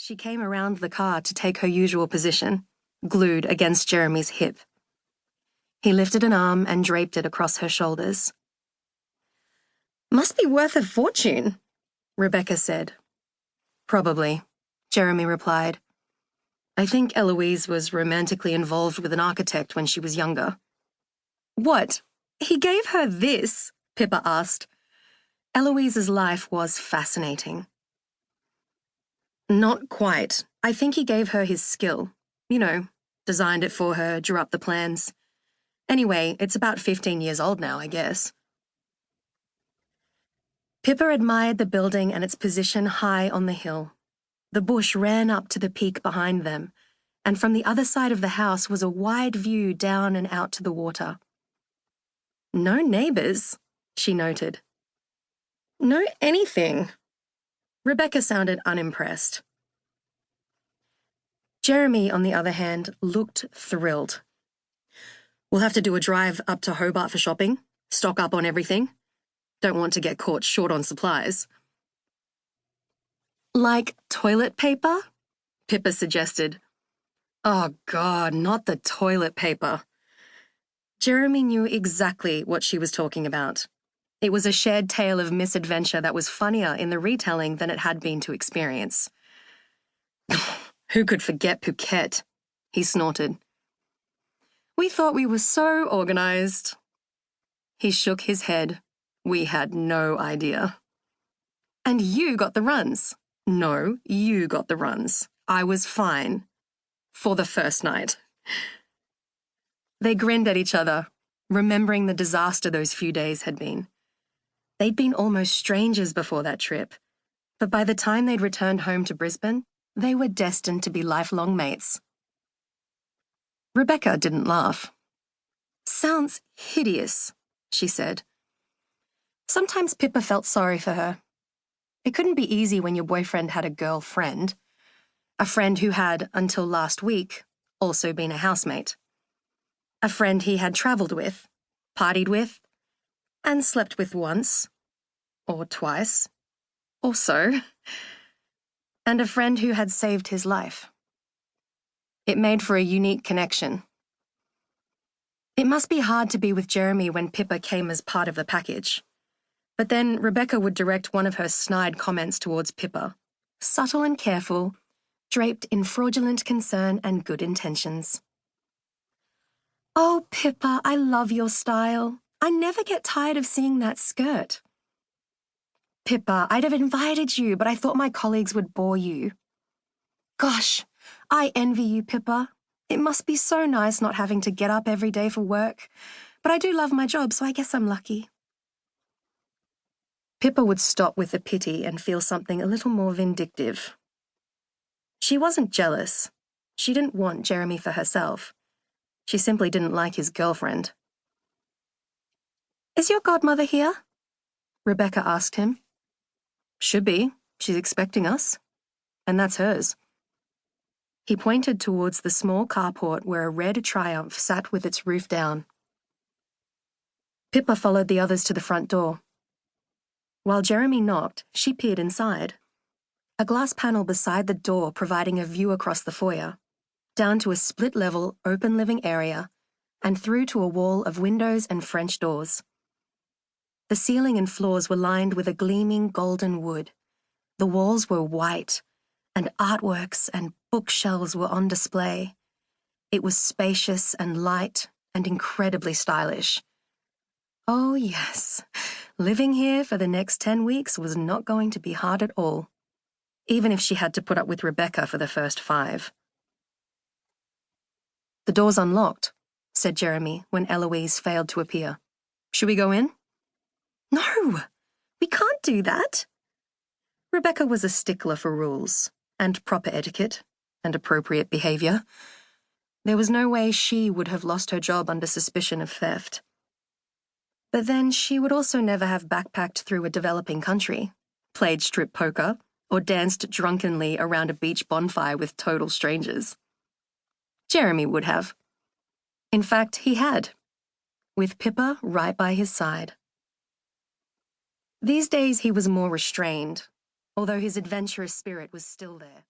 She came around the car to take her usual position, glued against Jeremy's hip. He lifted an arm and draped it across her shoulders. "Must be worth a fortune," Rebecca said. "Probably," Jeremy replied. "I think Eloise was romantically involved with an architect when she was younger." "What? He gave her this?" Pippa asked. Eloise's life was fascinating. "Not quite. I think he gave her his skill. You know, designed it for her, drew up the plans. Anyway, it's about 15 years old now, I guess." Pippa admired the building and its position high on the hill. The bush ran up to the peak behind them, and from the other side of the house was a wide view down and out to the water. "No neighbours," she noted. "No anything." Rebecca sounded unimpressed. Jeremy, on the other hand, looked thrilled. "We'll have to do a drive up to Hobart for shopping, stock up on everything. Don't want to get caught short on supplies." "Like toilet paper?" Pippa suggested. Oh God, not the toilet paper. Jeremy knew exactly what she was talking about. It was a shared tale of misadventure that was funnier in the retelling than it had been to experience. "Who could forget Phuket?" he snorted. "We thought we were so organized." He shook his head. "We had no idea." "And you got the runs." "No, you got the runs. I was fine. For the first night." They grinned at each other, remembering the disaster those few days had been. They'd been almost strangers before that trip, but by the time they'd returned home to Brisbane, they were destined to be lifelong mates. Rebecca didn't laugh. "Sounds hideous," she said. Sometimes Pippa felt sorry for her. It couldn't be easy when your boyfriend had a girlfriend, a friend who had, until last week, also been a housemate. A friend he had travelled with, partied with, and slept with once, or twice, or so, and a friend who had saved his life. It made for a unique connection. It must be hard to be with Jeremy when Pippa came as part of the package. But then Rebecca would direct one of her snide comments towards Pippa, subtle and careful, draped in fraudulent concern and good intentions. "Oh, Pippa, I love your style. I never get tired of seeing that skirt." "Pippa, I'd have invited you, but I thought my colleagues would bore you." "Gosh, I envy you, Pippa. It must be so nice not having to get up every day for work. But I do love my job, so I guess I'm lucky." Pippa would stop with the pity and feel something a little more vindictive. She wasn't jealous. She didn't want Jeremy for herself. She simply didn't like his girlfriend. "Is your godmother here?" Rebecca asked him. "Should be. She's expecting us. And that's hers." He pointed towards the small carport where a red Triumph sat with its roof down. Pippa followed the others to the front door. While Jeremy knocked, she peered inside. A glass panel beside the door providing a view across the foyer, down to a split-level, open living area, and through to a wall of windows and French doors. The ceiling and floors were lined with a gleaming golden wood. The walls were white, and artworks and bookshelves were on display. It was spacious and light and incredibly stylish. Oh yes, living here for the next 10 weeks was not going to be hard at all, even if she had to put up with Rebecca for the first 5. "The door's unlocked," said Jeremy when Eloise failed to appear. "Should we go in?" "No, we can't do that." Rebecca was a stickler for rules, and proper etiquette, and appropriate behaviour. There was no way she would have lost her job under suspicion of theft. But then she would also never have backpacked through a developing country, played strip poker, or danced drunkenly around a beach bonfire with total strangers. Jeremy would have. In fact, he had, with Pippa right by his side. These days he was more restrained, although his adventurous spirit was still there.